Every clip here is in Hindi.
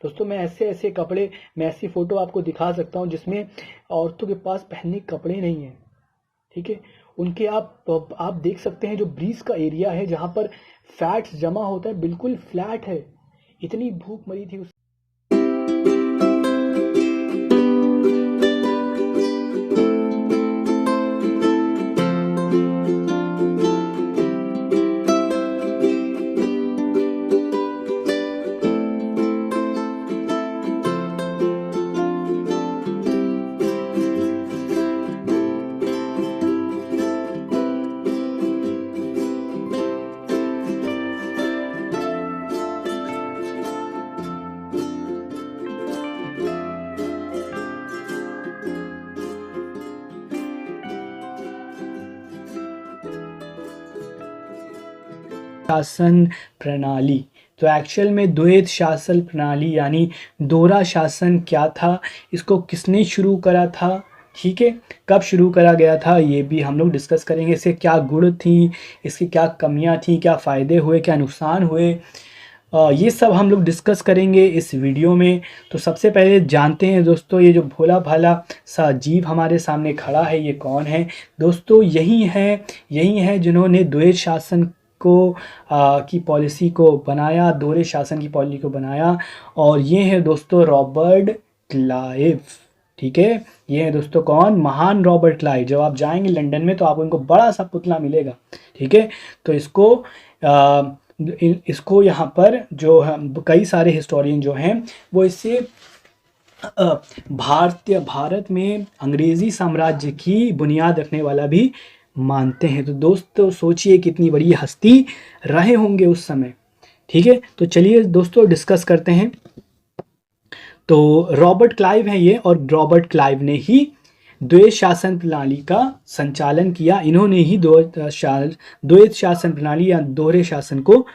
दोस्तों मैं ऐसे ऐसे कपड़े, मैं ऐसी फोटो आपको दिखा सकता हूँ जिसमें औरतों के पास पहनने के कपड़े नहीं हैं। ठीक है, उनके आप देख सकते हैं जो ब्रीज का एरिया है जहाँ पर फैट्स जमा होता है बिल्कुल फ्लैट है। इतनी भूख मरी थी उस शासन प्रणाली। तो एक्चुअल में द्वैत शासन प्रणाली यानी दोहरा शासन क्या था, इसको किसने शुरू करा था, ठीक है, कब शुरू करा गया था, ये भी हम लोग डिस्कस करेंगे। इसके क्या गुण थी, इसकी क्या कमियां थी, क्या फ़ायदे हुए, क्या नुकसान हुए, ये सब हम लोग डिस्कस करेंगे इस वीडियो में। तो सबसे पहले जानते हैं दोस्तों, ये जो भोला भाला सा जीव हमारे सामने खड़ा है ये कौन है। दोस्तों यही है जिन्होंने द्वैत शासन को की पॉलिसी को बनाया, दोहरे शासन की पॉलिसी को बनाया। और ये है दोस्तों रॉबर्ट क्लाइव। ठीक है, ये है दोस्तों कौन, महान रॉबर्ट क्लाइव। जब आप जाएंगे लंदन में तो आपको इनको बड़ा सा पुतला मिलेगा। ठीक है, तो इसको यहाँ पर जो कई सारे हिस्टोरियन जो हैं वो इससे भारत में अंग्रेज़ी साम्राज्य की बुनियाद रखने वाला भी मानते हैं। तो दोस्तों सोचिए कितनी बड़ी हस्ती रहे होंगे उस समय। ठीक है, तो चलिए दोस्तों डिस्कस करते हैं। तो रॉबर्ट क्लाइव है ये, और रॉबर्ट क्लाइव ने ही द्वैत शासन प्रणाली का संचालन किया। इन्होंने ही द्वैत शासन प्रणाली या दोहरे शासन को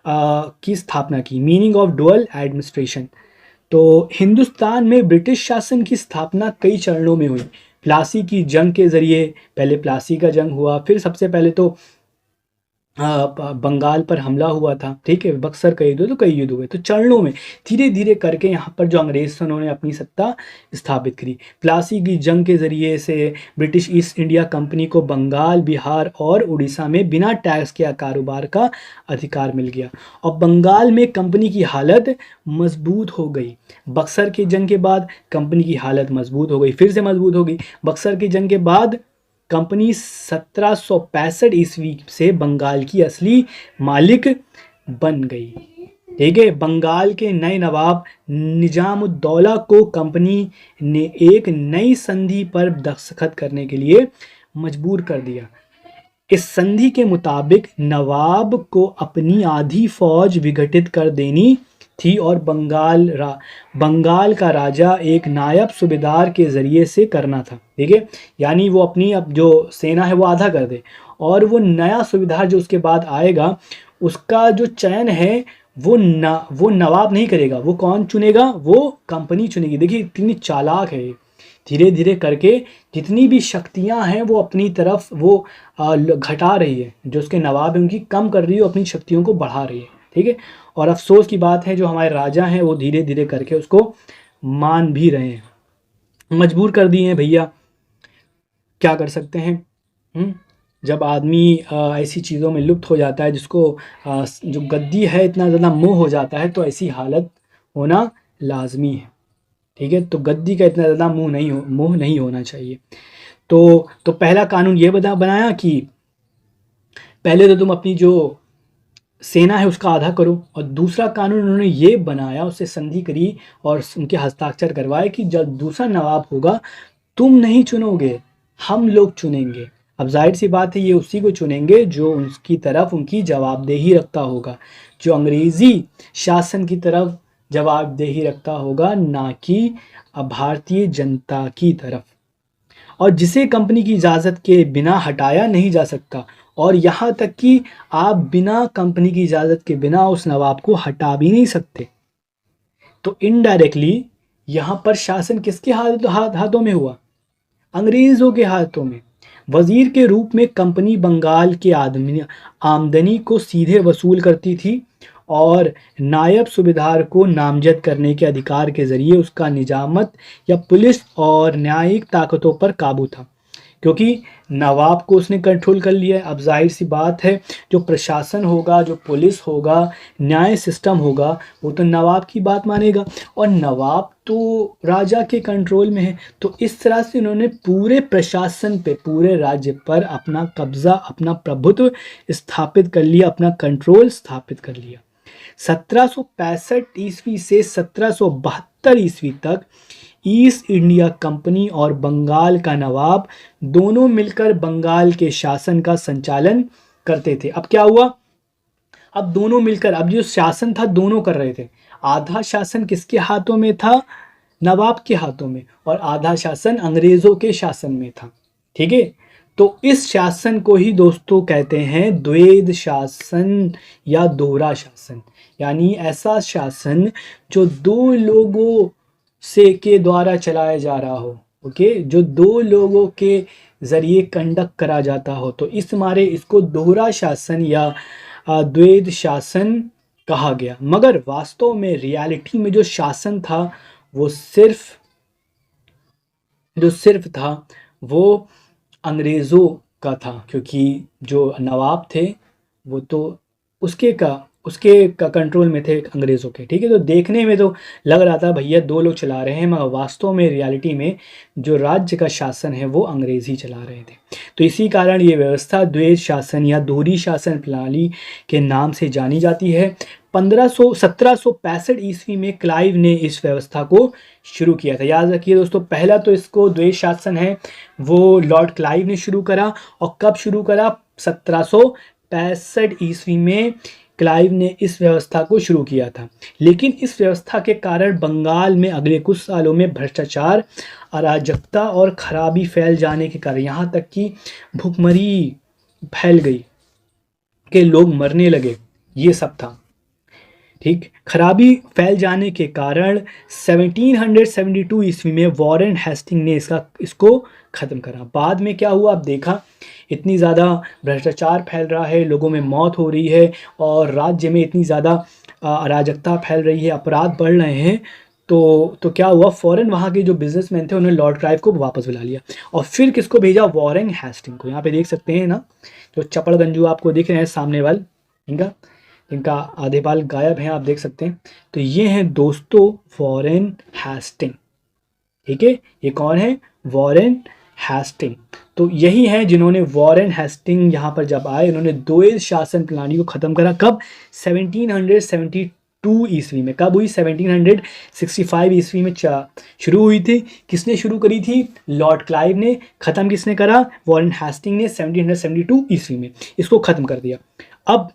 की स्थापना की। Meaning of dual administration. तो हिंदुस्तान में ब्रिटिश शासन की स्थापना कई चरणों में हुई। प्लासी की जंग के जरिए, पहले प्लासी का जंग हुआ, फिर सबसे पहले तो बंगाल पर हमला हुआ था। ठीक है, बक्सर का युद्ध, तो कई युद्ध हुए। तो चरणों में धीरे धीरे करके यहाँ पर जो अंग्रेज थे उन्होंने अपनी सत्ता स्थापित करी। प्लासी की जंग के जरिए से ब्रिटिश ईस्ट इंडिया कंपनी को बंगाल, बिहार और उड़ीसा में बिना टैक्स के कारोबार का अधिकार मिल गया, और बंगाल में कंपनी की हालत मजबूत हो गई। बक्सर की जंग के बाद कंपनी की हालत मजबूत हो गई, फिर से मजबूत हो गई। बक्सर की जंग के बाद कंपनी 1765 ईस्वी से बंगाल की असली मालिक बन गई। ठीक है, बंगाल के नए नवाब निजामुद्दौला को कंपनी ने एक नई संधि पर दस्तखत करने के लिए मजबूर कर दिया। इस संधि के मुताबिक नवाब को अपनी आधी फौज विघटित कर देनी थी और बंगाल का राजा एक नायब सूबेदार के ज़रिए से करना था। ठीक है, यानी वो अपनी अब जो सेना है वो आधा कर दे, और वो नया सूबेदार जो उसके बाद आएगा उसका जो चयन है वो नवाब नहीं करेगा। वो कौन चुनेगा, वो कंपनी चुनेगी। देखिए इतनी चालाक है। धीरे धीरे करके जितनी भी शक्तियां हैं वो अपनी तरफ वो घटा रही है, जो उसके नवाब है उनकी कम कर रही है, अपनी शक्तियों को बढ़ा रही है। ठीक है, और अफसोस की बात है जो हमारे राजा हैं वो धीरे धीरे करके उसको मान भी रहे हैं, मजबूर कर दिए हैं। भैया क्या कर सकते हैं। जब आदमी ऐसी चीज़ों में लुप्त हो जाता है, जिसको जो गद्दी है इतना ज़्यादा मोह हो जाता है, तो ऐसी हालत होना लाजमी है। ठीक है, तो गद्दी का इतना ज़्यादा मोह नहीं होना चाहिए। तो पहला कानून ये बनाया कि पहले तो तुम अपनी जो सेना है उसका आधा करो, और दूसरा कानून उन्होंने ये बनाया, उससे संधि करी और उनके हस्ताक्षर करवाए कि जब दूसरा नवाब होगा तुम नहीं चुनोगे, हम लोग चुनेंगे। अब जाहिर सी बात है ये उसी को चुनेंगे जो उनकी तरफ उनकी जवाबदेही रखता होगा, जो अंग्रेज़ी शासन की तरफ जवाबदेही रखता होगा, ना कि भारतीय जनता की तरफ, और जिसे कंपनी की इजाज़त के बिना हटाया नहीं जा सकता। और यहाँ तक कि आप बिना कंपनी की इजाज़त के बिना उस नवाब को हटा भी नहीं सकते। तो इनडायरेक्टली यहाँ पर शासन किसके हाथों में हुआ, अंग्रेज़ों के हाथों में। वजीर के रूप में कंपनी बंगाल के आमदनी को सीधे वसूल करती थी और नायब सूबेदार को नामजद करने के अधिकार के जरिए उसका निजामत या पुलिस और न्यायिक ताकतों पर काबू था, क्योंकि नवाब को उसने कंट्रोल कर लिया है। अब जाहिर सी बात है, जो प्रशासन होगा, जो पुलिस होगा, न्याय सिस्टम होगा, वो तो नवाब की बात मानेगा, और नवाब तो राजा के कंट्रोल में है। तो इस तरह से उन्होंने पूरे प्रशासन पे, पूरे राज्य पर अपना कब्जा, अपना प्रभुत्व स्थापित कर लिया, अपना कंट्रोल स्थापित कर लिया। 1765 ईस्वी से 1772 ईस्वी तक ईस्ट इंडिया कंपनी और बंगाल का नवाब दोनों मिलकर बंगाल के शासन का संचालन करते थे। अब क्या हुआ, अब दोनों मिलकर, अब जो शासन था दोनों कर रहे थे। आधा शासन किसके हाथों में था, नवाब के हाथों में, और आधा शासन अंग्रेजों के शासन में था। ठीक है, तो इस शासन को ही दोस्तों कहते हैं द्वैध शासन या दोहरा शासन, यानी ऐसा शासन जो दो लोगों से के द्वारा चलाया जा रहा हो। ओके, जो दो लोगों के जरिए कंडक्ट करा जाता हो, तो इस मारे इसको दोहरा शासन या द्वैध शासन कहा गया। मगर वास्तव में, रियलिटी में जो शासन था वो सिर्फ था वो अंग्रेज़ों का था, क्योंकि जो नवाब थे वो तो उसके का कंट्रोल में थे अंग्रेज़ों के। ठीक है, तो देखने में तो लग रहा था भैया दो लोग चला रहे हैं, मगर वास्तव में रियलिटी में जो राज्य का शासन है वो अंग्रेज़ ही चला रहे थे। तो इसी कारण ये व्यवस्था द्वैध शासन या दोहरी शासन प्रणाली के नाम से जानी जाती है। 1765 ईस्वी में क्लाइव ने इस व्यवस्था को शुरू किया था। याद रखिए दोस्तों, पहला तो इसको द्वैध शासन है वो लॉर्ड क्लाइव ने शुरू करा, और कब शुरू करा, 1765 ईस्वी में क्लाइव ने इस व्यवस्था को शुरू किया था। लेकिन इस व्यवस्था के कारण बंगाल में अगले कुछ सालों में भ्रष्टाचार, अराजकता और खराबी फैल जाने के कारण यहाँ तक कि भुखमरी फैल गई कि लोग मरने लगे, ये सब था। ठीक, खराबी फैल जाने के कारण 1772 ईस्वी में वॉरेन हेस्टिंग ने इसको ख़त्म करा। बाद में क्या हुआ, अब देखा इतनी ज़्यादा भ्रष्टाचार फैल रहा है, लोगों में मौत हो रही है, और राज्य में इतनी ज़्यादा अराजकता फैल रही है, अपराध बढ़ रहे हैं, तो क्या हुआ, फ़ौरन वहाँ के जो बिजनेसमैन थे उन्होंने लॉर्ड क्लाइव को वापस बुला लिया, और फिर किसको भेजा, वॉरेन हेस्टिंग को। यहाँ पे देख सकते हैं ना, जो चपड़ गंजू आपको दिख रहे हैं सामने वाल, इनका आधे बाल गायब हैं, आप देख सकते हैं। तो ये हैं दोस्तों वॉरेन हेस्टिंग। ठीक है, ये कौन है, वॉरेन हेस्टिंग। तो यही है जिन्होंने, वॉरेन हेस्टिंग यहाँ पर जब आए, इन्होंने द्वैध शासन प्रणाली को ख़त्म करा। कब, 1772 ईस्वी में। कब हुई, 1765 ईस्वी में शुरू हुई थी। किसने शुरू करी थी, लॉर्ड क्लाइव ने। ख़त्म किसने करा, वॉरेन हेस्टिंग ने 1772 ईस्वी में इसको ख़त्म कर दिया। अब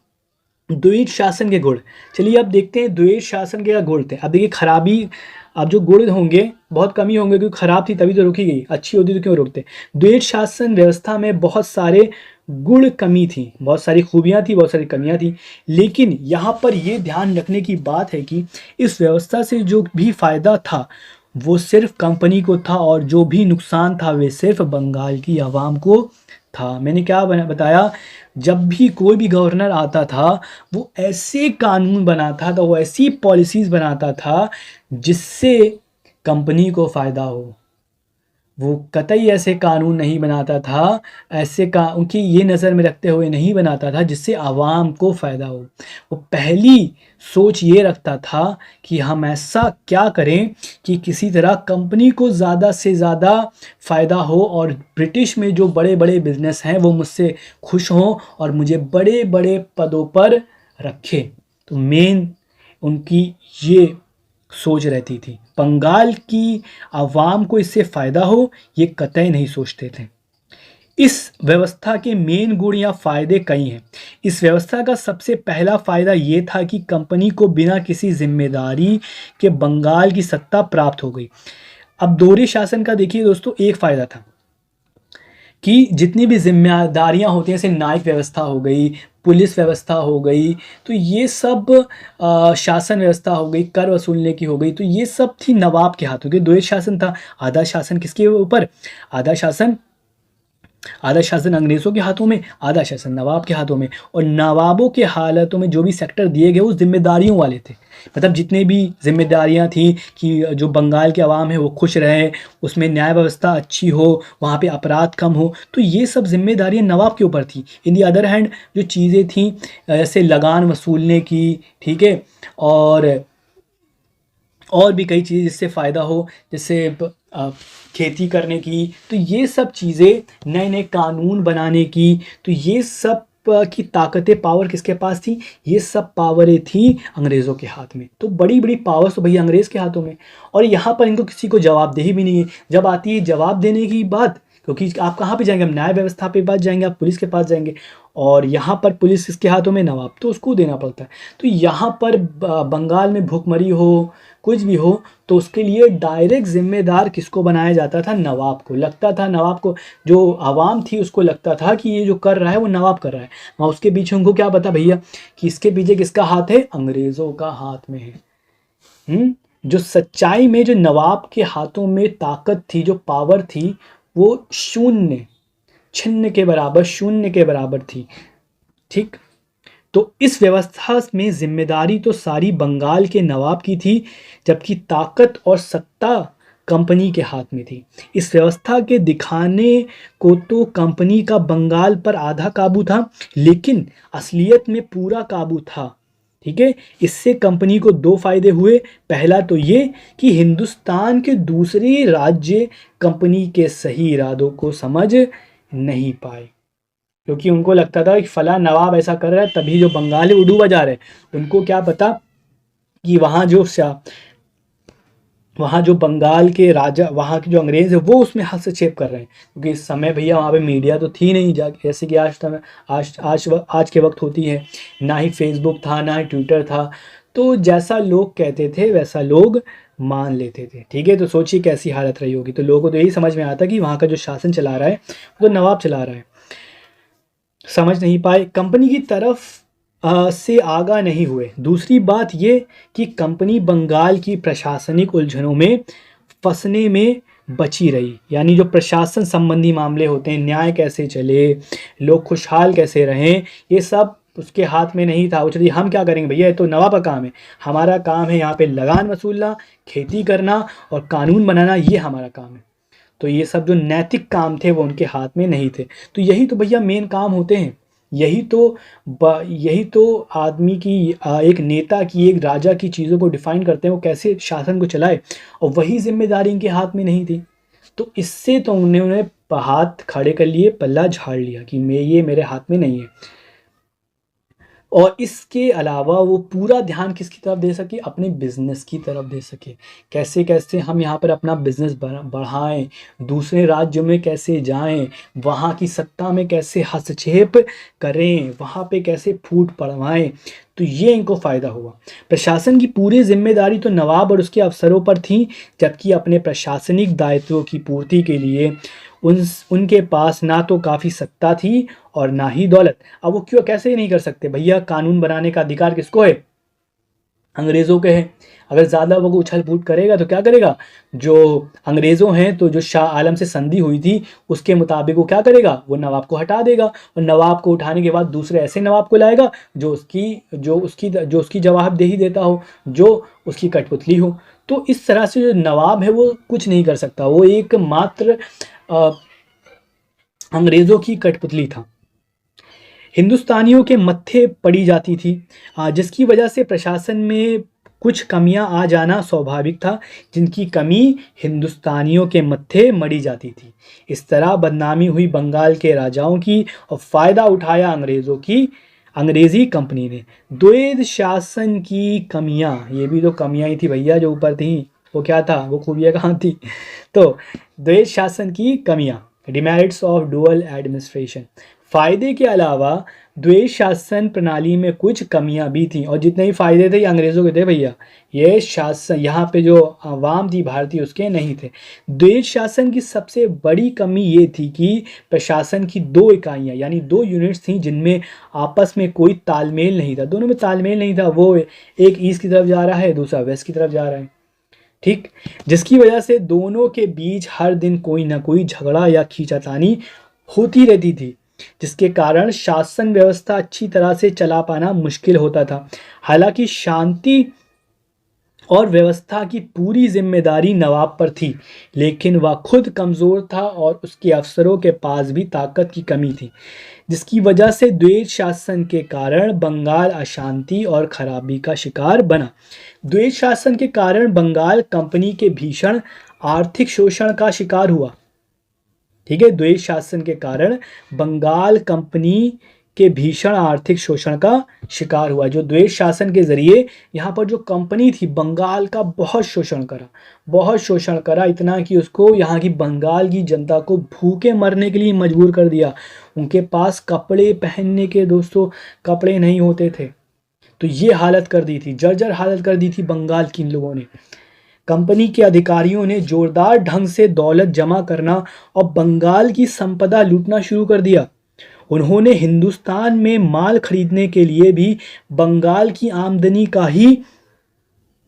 द्वैध शासन के गुण, चलिए अब देखते हैं द्वैध शासन के क्या गुण थे। अब देखिए खराबी, अब जो गुण होंगे बहुत कम ही होंगे, क्योंकि खराब थी तभी तो रुकी गई, अच्छी होती तो क्यों रुकते। द्वैध शासन व्यवस्था में बहुत सारे गुण कमी थी, बहुत सारी खूबियां थी, बहुत सारी कमियां थी। लेकिन यहाँ पर ये ध्यान रखने की बात है कि इस व्यवस्था से जो भी फायदा था वो सिर्फ कंपनी को था, और जो भी नुकसान था वे सिर्फ बंगाल की आवाम को था। मैंने क्या बताया, जब भी कोई भी गवर्नर आता था वो ऐसे कानून बनाता था, वो ऐसी पॉलिसीज़ बनाता था जिससे कंपनी को फ़ायदा हो। वो कतई ऐसे कानून नहीं बनाता था, उनकी ये नज़र में रखते हुए नहीं बनाता था जिससे आवाम को फ़ायदा हो। वो पहली सोच ये रखता था कि हम ऐसा क्या करें कि किसी तरह कंपनी को ज़्यादा से ज़्यादा फ़ायदा हो, और ब्रिटिश में जो बड़े बड़े बिजनेस हैं वो मुझसे खुश हों और मुझे बड़े बड़े पदों पर रखें। तो मेन उनकी ये सोच रहती थी। बंगाल की आवाम को इससे फ़ायदा हो ये कतई नहीं सोचते थे। इस व्यवस्था के मेन गुण या फ़ायदे कई हैं। इस व्यवस्था का सबसे पहला फ़ायदा ये था कि कंपनी को बिना किसी जिम्मेदारी के बंगाल की सत्ता प्राप्त हो गई। अब दोहरे शासन का देखिए दोस्तों, एक फ़ायदा था कि जितनी भी जिम्मेदारियां होती हैं, जैसे न्यायिक व्यवस्था हो गई, पुलिस व्यवस्था हो गई, तो ये सब शासन व्यवस्था हो गई, कर वसूलने की हो गई, तो ये सब थी नवाब के हाथों के। द्वैध शासन था, आधा शासन किसके ऊपर, आधा शासन आधा शासन अंग्रेज़ों के हाथों में, आधा शासन नवाब के हाथों में। और नवाबों के हालातों में जो भी सेक्टर दिए गए वो जिम्मेदारियों वाले थे, मतलब जितने भी जिम्मेदारियां थी कि जो बंगाल के अवाम है वो खुश रहे, उसमें न्याय व्यवस्था अच्छी हो, वहाँ पे अपराध कम हो, तो ये सब जिम्मेदारियां नवाब के ऊपर थी। इन दी अदर हैंड जो चीज़ें थी ऐसे लगान वसूलने की, ठीक है, और भी कई चीज़ें जिससे फ़ायदा हो, जैसे खेती करने की, तो ये सब चीज़ें, नए नए कानून बनाने की, तो ये सब की ताकतें, पावर किसके पास थी? ये सब पावरें थी अंग्रेज़ों के हाथ में। तो बड़ी बड़ी पावर्स तो भैया अंग्रेज़ के हाथों में। और यहाँ पर इनको किसी को जवाबदेही भी नहीं है। जब आती है जवाब देने की बात, क्योंकि आप कहाँ पे जाएंगे? हम न्याय व्यवस्था पे पास जाएंगे, आप पुलिस के पास जाएंगे, और यहाँ पर पुलिस किसके हाथों में? नवाब, तो उसको देना पड़ता है। तो यहाँ पर बंगाल में भूखमरी हो, कुछ भी हो, तो उसके लिए डायरेक्ट जिम्मेदार किसको बनाया जाता था? नवाब को। लगता था नवाब को, जो आवाम थी उसको लगता था कि ये जो कर रहा है वो नवाब कर रहा है, वहाँ उसके पीछे उनको क्या पता भैया कि इसके पीछे किसका हाथ है? अंग्रेज़ों का हाथ में है। जो सच्चाई में जो नवाब के हाथों में ताकत थी, जो पावर थी, वो शून्य, छिन्न के बराबर, शून्य के बराबर थी। ठीक, तो इस व्यवस्था में जिम्मेदारी तो सारी बंगाल के नवाब की थी, जबकि ताकत और सत्ता कंपनी के हाथ में थी। इस व्यवस्था के दिखाने को तो कंपनी का बंगाल पर आधा काबू था, लेकिन असलियत में पूरा काबू था। ठीक है, इससे कंपनी को दो फायदे हुए। पहला तो ये कि हिंदुस्तान के दूसरे राज्य कंपनी के सही इरादों को समझ नहीं पाए, क्योंकि उनको लगता था कि फला नवाब ऐसा कर रहा है, तभी जो बंगाली उर्दू बजा रहे। उनको क्या पता कि वहाँ जो बंगाल के राजा, वहाँ के जो अंग्रेज़ है, वो उसमें हस्तक्षेप कर रहे हैं, क्योंकि इस समय भैया वहाँ पे मीडिया तो थी नहीं, जैसे कि आज के वक्त होती है। ना ही फेसबुक था, ना ही ट्विटर था। तो जैसा लोग कहते थे वैसा लोग मान लेते थे। ठीक है, तो सोचिए कैसी हालत रही होगी। तो लोगों को तो यही समझ में आता कि वहाँ का जो शासन चला रहा है वो तो नवाब चला रहा है। समझ नहीं पाए, कंपनी की तरफ से आगा नहीं हुए। दूसरी बात ये कि कंपनी बंगाल की प्रशासनिक उलझनों में फंसने में बची रही, यानी जो प्रशासन संबंधी मामले होते हैं, न्याय कैसे चले, लोग खुशहाल कैसे रहें, ये सब उसके हाथ में नहीं था। वो चलिए हम क्या करेंगे भैया, ये तो नवाब का काम है, हमारा काम है यहाँ पे लगान वसूलना, खेती करना और कानून बनाना, ये हमारा काम है। तो ये सब जो नैतिक काम थे वो उनके हाथ में नहीं थे। तो यही तो भैया मेन काम होते हैं। यही तो आदमी की, एक नेता की, एक राजा की चीज़ों को डिफाइन करते हैं, वो कैसे शासन को चलाए, और वही जिम्मेदारी इनके हाथ में नहीं थी। तो इससे तो उन्होंने हाथ खड़े कर लिए, पल्ला झाड़ लिया कि ये मेरे हाथ में नहीं है। और इसके अलावा वो पूरा ध्यान किसकी तरफ दे सके? अपने बिजनेस की तरफ दे सके। कैसे कैसे हम यहाँ पर अपना बिजनेस बढ़ाएं, दूसरे राज्यों में कैसे जाएं, वहाँ की सत्ता में कैसे हस्तक्षेप करें, वहाँ पे कैसे फूट पड़वाएं, तो ये इनको फ़ायदा हुआ। प्रशासन की पूरी जिम्मेदारी तो नवाब और उसके अफसरों पर थी, जबकि अपने प्रशासनिक दायित्वों की पूर्ति के लिए उनके पास ना तो काफ़ी सत्ता थी और ना ही दौलत। अब वो क्यों, कैसे ही नहीं कर सकते भैया? कानून बनाने का अधिकार किसको है? अंग्रेज़ों के है। अगर ज़्यादा वो उछल कूद करेगा तो क्या करेगा? जो अंग्रेज़ों हैं, तो जो शाह आलम से संधि हुई थी उसके मुताबिक वो क्या करेगा? वो नवाब को हटा देगा, और नवाब को उठाने के बाद दूसरे ऐसे नवाब को लाएगा जो उसकी जवाबदेही देता हो, जो उसकी कठपुतली हो। तो इस तरह से जो नवाब है वो कुछ नहीं कर सकता, वो एक मात्र अंग्रेज़ों की कठपुतली था, हिंदुस्तानियों के मत्थे पड़ी जाती थी, जिसकी वजह से प्रशासन में कुछ कमियां आ जाना स्वाभाविक था, जिनकी कमी हिंदुस्तानियों के मत्थे मढ़ी जाती थी। इस तरह बदनामी हुई बंगाल के राजाओं की, और फ़ायदा उठाया अंग्रेज़ी कंपनी ने। द्वैध शासन की कमियां, ये भी तो कमियां ही थी भैया जो ऊपर थी, वो क्या था, वो खूबियाँ कहाँ थी? तो द्वैध शासन की कमियां, डिमेरिट्स ऑफ डुअल एडमिनिस्ट्रेशन। फ़ायदे के अलावा द्वैध शासन प्रणाली में कुछ कमियां भी थीं, और जितने ही फ़ायदे थे ये अंग्रेज़ों के थे भैया, ये शासन यहाँ पे जो आवाम थी भारतीय उसके नहीं थे। द्वैध शासन की सबसे बड़ी कमी ये थी कि प्रशासन की दो इकाइयाँ, यानी दो यूनिट्स थीं, जिनमें आपस में कोई तालमेल नहीं था, दोनों में तालमेल नहीं था। वो एक ईस्ट की तरफ जा रहा है, दूसरा वेस्ट की तरफ जा रहा है, ठीक, जिसकी वजह से दोनों के बीच हर दिन कोई ना कोई झगड़ा या खींचातानी होती रहती थी, जिसके कारण शासन व्यवस्था अच्छी तरह से चला पाना मुश्किल होता था। हालांकि शांति और व्यवस्था की पूरी जिम्मेदारी नवाब पर थी, लेकिन वह खुद कमज़ोर था और उसके अफसरों के पास भी ताकत की कमी थी, जिसकी वजह से द्वैत शासन के कारण बंगाल अशांति और खराबी का शिकार बना। द्वैत शासन के कारण बंगाल कंपनी के भीषण आर्थिक शोषण का शिकार हुआ। ठीक है, द्वैत शासन के कारण बंगाल कंपनी के भीषण आर्थिक शोषण का शिकार हुआ। जो द्वैत शासन के जरिए यहाँ पर जो कंपनी थी बंगाल का बहुत शोषण करा, बहुत शोषण करा, इतना कि उसको यहाँ की बंगाल की जनता को भूखे मरने के लिए मजबूर कर दिया। उनके पास कपड़े पहनने के दोस्तों कपड़े नहीं होते थे, तो ये हालत कर दी थी, जर्जर हालत कर दी थी बंगाल की इन लोगों ने। कंपनी के अधिकारियों ने जोरदार ढंग से दौलत जमा करना और बंगाल की संपदा लूटना शुरू कर दिया। उन्होंने हिंदुस्तान में माल खरीदने के लिए भी बंगाल की आमदनी का ही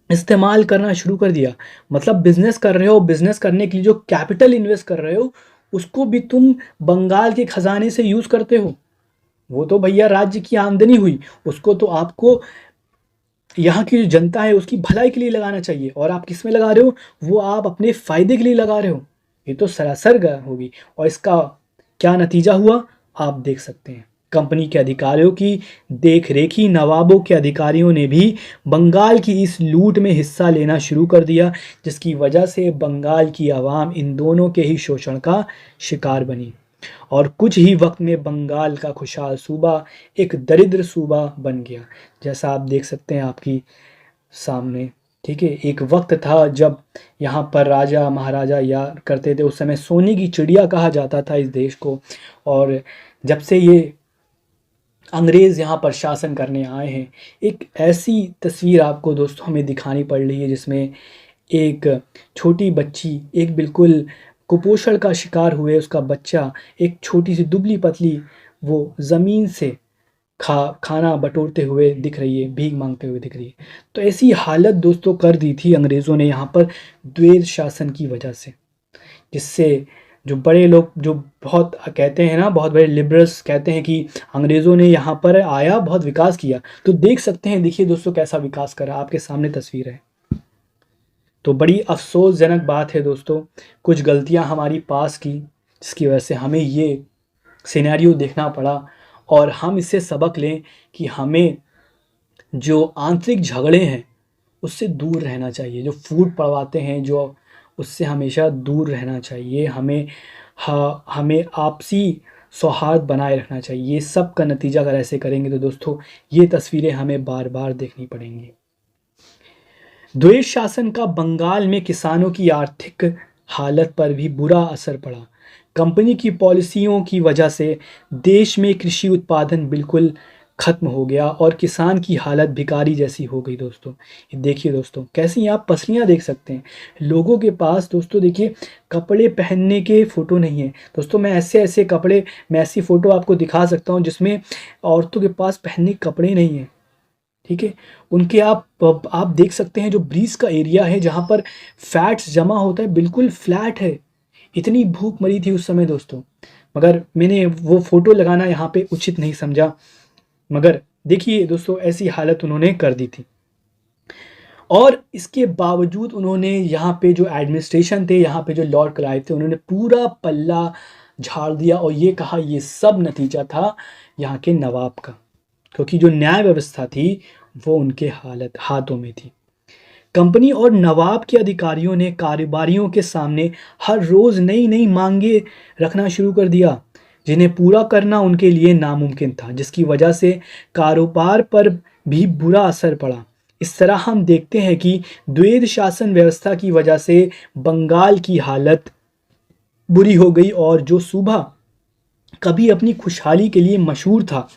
इस्तेमाल करना शुरू कर दिया। मतलब बिजनेस कर रहे हो, बिजनेस करने के लिए जो कैपिटल इन्वेस्ट कर रहे हो उसको भी तुम बंगाल के खजाने से यूज करते हो। वो तो भैया राज्य की आमदनी हुई, उसको तो आपको यहाँ की जो जनता है उसकी भलाई के लिए लगाना चाहिए, और आप किस में लगा रहे हो, वो आप अपने फायदे के लिए लगा रहे हो। ये तो सरासर होगी। और इसका क्या नतीजा हुआ आप देख सकते हैं। कंपनी के अधिकारियों की देखरेखी नवाबों के अधिकारियों ने भी बंगाल की इस लूट में हिस्सा लेना शुरू कर दिया, जिसकी वजह से बंगाल की आवाम इन दोनों के ही शोषण का शिकार बनी और कुछ ही वक्त में बंगाल का खुशहाल सूबा एक दरिद्र सूबा बन गया, जैसा आप देख सकते हैं आपकी सामने। ठीक है, एक वक्त था जब यहाँ पर राजा महाराजा या करते थे, उस समय सोने की चिड़िया कहा जाता था इस देश को। और जब से ये अंग्रेज़ यहाँ पर शासन करने आए हैं, एक ऐसी तस्वीर आपको दोस्तों हमें दिखानी पड़ रही है जिसमें एक छोटी बच्ची, एक बिल्कुल कुपोषण का शिकार हुए उसका बच्चा, एक छोटी सी दुबली पतली वो ज़मीन से खाना बटोरते हुए दिख रही है, भीख मांगते हुए दिख रही है। तो ऐसी हालत दोस्तों कर दी थी अंग्रेज़ों ने यहाँ पर द्वैत शासन की वजह से, जिससे जो बड़े लोग जो बहुत कहते हैं ना, बहुत बड़े लिबरल्स कहते हैं कि अंग्रेज़ों ने यहाँ पर आया बहुत विकास किया। तो देख सकते हैं, देखिए दोस्तों कैसा विकास करा, आपके सामने तस्वीर है। तो बड़ी अफसोसजनक बात है दोस्तों, कुछ गलतियाँ हमारी पास की जिसकी वजह से हमें ये सिनेरियो देखना पड़ा, और हम इससे सबक लें कि हमें जो आंतरिक झगड़े हैं उससे दूर रहना चाहिए। जो फूट पड़वाते हैं जो, उससे हमेशा दूर रहना चाहिए। हमें आपसी सौहार्द बनाए रखना चाहिए। ये सब का नतीजा अगर ऐसे करेंगे तो दोस्तों ये तस्वीरें हमें बार बार देखनी पड़ेंगी। द्वैत शासन का बंगाल में किसानों की आर्थिक हालत पर भी बुरा असर पड़ा। कंपनी की पॉलिसियों की वजह से देश में कृषि उत्पादन बिल्कुल खत्म हो गया और किसान की हालत भिखारी जैसी हो गई दोस्तों। ये देखिए दोस्तों कैसी आप पसलियाँ देख सकते हैं लोगों के पास। दोस्तों देखिए कपड़े पहनने के फ़ोटो नहीं है दोस्तों। मैं ऐसी फ़ोटो आपको दिखा सकता हूँ जिसमें औरतों के पास पहनने के कपड़े नहीं हैं। ठीक है, उनके आप देख सकते हैं जो ब्रीज का एरिया है जहाँ पर फैट्स जमा होता है बिल्कुल फ्लैट है। इतनी भूख मरी थी उस समय दोस्तों, मगर मैंने वो फ़ोटो लगाना यहाँ पे उचित नहीं समझा। मगर देखिए दोस्तों ऐसी हालत उन्होंने कर दी थी, और इसके बावजूद उन्होंने यहाँ पे जो एडमिनिस्ट्रेशन थे, यहाँ पे जो लॉर्ड क्लाइव थे, उन्होंने पूरा पल्ला झाड़ दिया और ये कहा ये सब नतीजा था यहाँ के नवाब का, क्योंकि जो न्याय व्यवस्था थी वो उनके हाथों में थी। कंपनी और नवाब के अधिकारियों ने कारोबारियों के सामने हर रोज़ नई नई मांगे रखना शुरू कर दिया, जिन्हें पूरा करना उनके लिए नामुमकिन था, जिसकी वजह से कारोबार पर भी बुरा असर पड़ा। इस तरह हम देखते हैं कि द्वैत शासन व्यवस्था की वजह से बंगाल की हालत बुरी हो गई, और जो सूबा कभी अपनी खुशहाली के लिए मशहूर था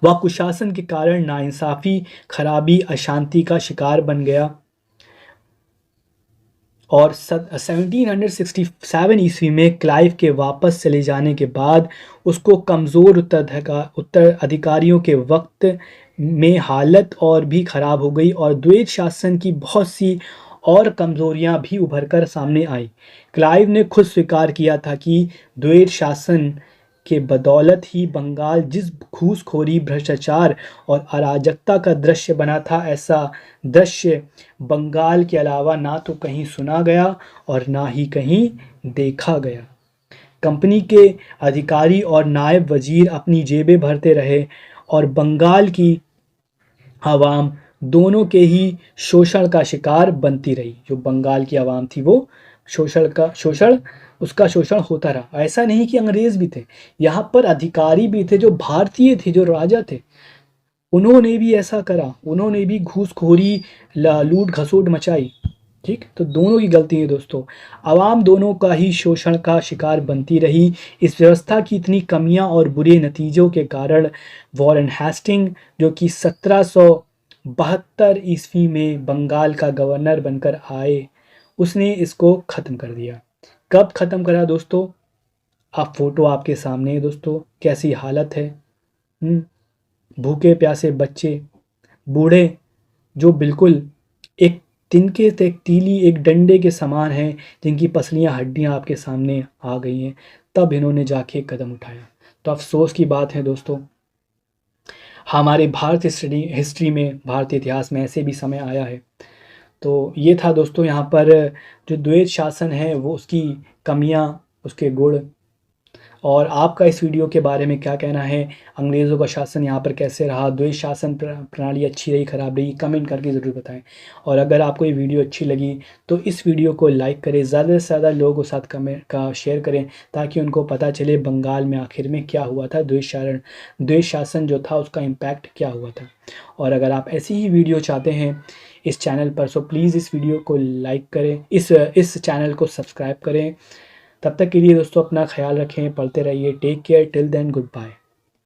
वह कुशासन के कारण नाइंसाफ़ी, खराबी, अशांति का शिकार बन गया। और 1767 ईस्वी में क्लाइव के वापस चले जाने के बाद उसको कमज़ोर उत्तराधिकारियों के वक्त में हालत और भी ख़राब हो गई, और द्वैत शासन की बहुत सी और कमज़ोरियां भी उभर कर सामने आई। क्लाइव ने खुद स्वीकार किया था कि द्वैत शासन के बदौलत ही बंगाल जिस घूसखोरी, भ्रष्टाचार और अराजकता का दृश्य बना था, ऐसा दृश्य बंगाल के अलावा ना तो कहीं सुना गया और ना ही कहीं देखा गया। कंपनी के अधिकारी और नायब वजीर अपनी जेबें भरते रहे और बंगाल की आवाम दोनों के ही शोषण का शिकार बनती रही। जो बंगाल की आवाम थी वो उसका शोषण होता रहा। ऐसा नहीं कि अंग्रेज भी थे, यहाँ पर अधिकारी भी थे जो भारतीय थे, जो राजा थे, उन्होंने भी ऐसा करा, उन्होंने भी घूसखोरी, लूट घसोट मचाई। ठीक, तो दोनों की गलती है दोस्तों। आवाम दोनों का ही शोषण का शिकार बनती रही। इस व्यवस्था की इतनी कमियां और बुरे नतीजों के कारण वॉरेन हेस्टिंग, जो कि 1772 ईस्वी में बंगाल का गवर्नर बनकर आए, उसने इसको ख़त्म कर दिया। कब ख़त्म करा दोस्तों? आप फोटो आपके सामने है दोस्तों, कैसी हालत है। भूखे प्यासे बच्चे, बूढ़े, जो बिल्कुल एक तिनके से तीली, एक डंडे के समान हैं, जिनकी पसलियां हड्डियां आपके सामने आ गई हैं, तब इन्होंने जाके कदम उठाया। तो अफसोस की बात है दोस्तों, हमारे भारतीय हिस्ट्री में, भारतीय इतिहास में ऐसे भी समय आया है। तो ये था दोस्तों यहाँ पर जो द्वैत शासन है वो उसकी कमियाँ, उसके गुण। और आपका इस वीडियो के बारे में क्या कहना है? अंग्रेज़ों का शासन यहाँ पर कैसे रहा? द्वैत शासन प्रणाली अच्छी रही, ख़राब रही? कमेंट करके ज़रूर बताएं। और अगर आपको ये वीडियो अच्छी लगी तो इस वीडियो को लाइक करें, ज़्यादा से ज़्यादा लोगों के साथ कमेंट का शेयर करें, ताकि उनको पता चले बंगाल में आखिर में क्या हुआ था, द्वैत शासन जो था उसका इम्पैक्ट क्या हुआ था। और अगर आप ऐसी ही वीडियो चाहते हैं इस चैनल पर, सो प्लीज़ इस वीडियो को लाइक करें, इस चैनल को सब्सक्राइब करें। तब तक के लिए दोस्तों अपना ख्याल रखें, पढ़ते रहिए। Take care, till then, good bye.